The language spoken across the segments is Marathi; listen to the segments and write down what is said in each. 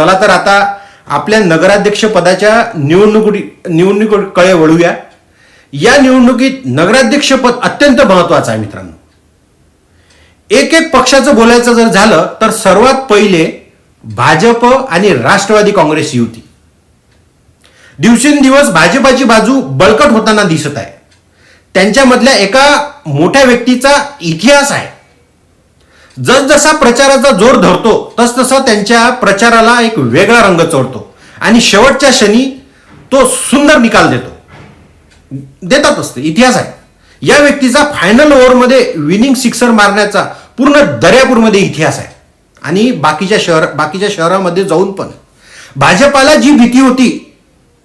चला तर आता आपल्या नगराध्यक्ष पदाच्या निवडणुकीकडे वळूया. या निवडणुकीत नगराध्यक्ष पद अत्यंत महत्वाचं आहे मित्रांनो. एक एक पक्षाचं बोलायचं जर झालं तर सर्वात पहिले भाजप आणि राष्ट्रवादी काँग्रेस युती. दिवसेंदिवस भाजपाची बाजू बळकट होताना दिसत आहे. त्यांच्यामधल्या एका मोठ्या व्यक्तीचा इतिहास आहे. जसजसा प्रचाराचा जोर धरतो तसतसा त्यांच्या प्रचाराला एक वेगळा रंग चढतो आणि शेवटच्या क्षणी तो सुंदर निकाल देतात असते. इतिहास आहे. या व्यक्तीचा फायनल ओव्हरमध्ये विनिंग सिक्सर मारण्याचा पूर्ण दर्यापूरमध्ये इतिहास आहे. आणि बाकीच्या शहरामध्ये जाऊन पण भाजपाला जी भीती होती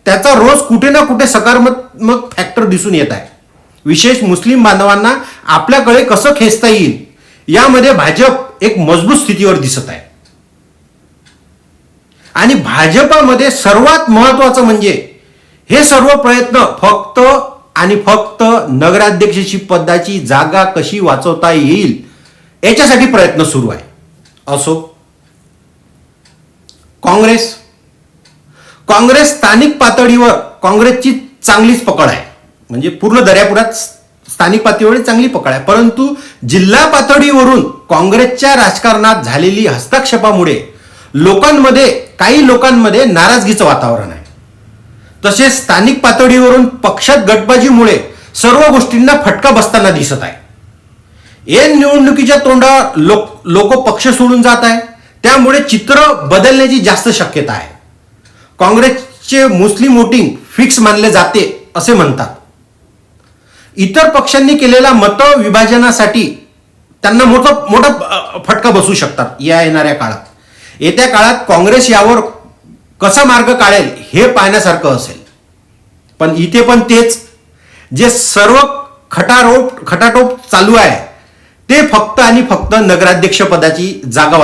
त्याचा रोज कुठे ना कुठे सकारात्मक फॅक्टर दिसून येत आहे. विशेष मुस्लिम बांधवांना आपल्याकडे कसं खेचता येईल यामध्ये भाजप एक मजबूत स्थितीवर दिसत आहे. आणि भाजपामध्ये सर्वात महत्वाचं म्हणजे हे सर्व प्रयत्न फक्त आणि फक्त नगराध्यक्षाची पदाची जागा कशी वाचवता येईल याच्यासाठी प्रयत्न सुरू आहे. असो काँग्रेस स्थानिक पातळीवर काँग्रेसची चांगलीच पकड आहे. म्हणजे पूर्ण दर्यापुरात स्थानिक पातळीवर चांगली पकड आहे. परंतु जिल्हा पातळीवरून काँग्रेसच्या राजकारणात झालेली हस्तक्षेपामुळे काही लोकांमध्ये नाराजगीचं वातावरण आहे. तसेच स्थानिक पातळीवरून पक्षात गटबाजीमुळे सर्व गोष्टींना फटका बसताना दिसत आहे. या निवडणुकीच्या तोंडावर लोक पक्ष सोडून जात आहे. त्यामुळे चित्र बदलण्याची जास्त शक्यता आहे. काँग्रेसचे मुस्लिम वोटिंग फिक्स मानले जाते असे म्हणतात. इतर पक्षांनी केलेल्या मत विभाजनासाठी त्यांना मोठा फटका बसू शकतात या येणाऱ्या काळात. येत्या काळात काँग्रेस यावर कसा मार्ग काढेल हे पाहण्यासारखं असेल. पण इथे पण तेच जे सर्व खटाटोप चालू आहे ते फक्त आणि फक्त नगराध्यक्ष पदाची जागा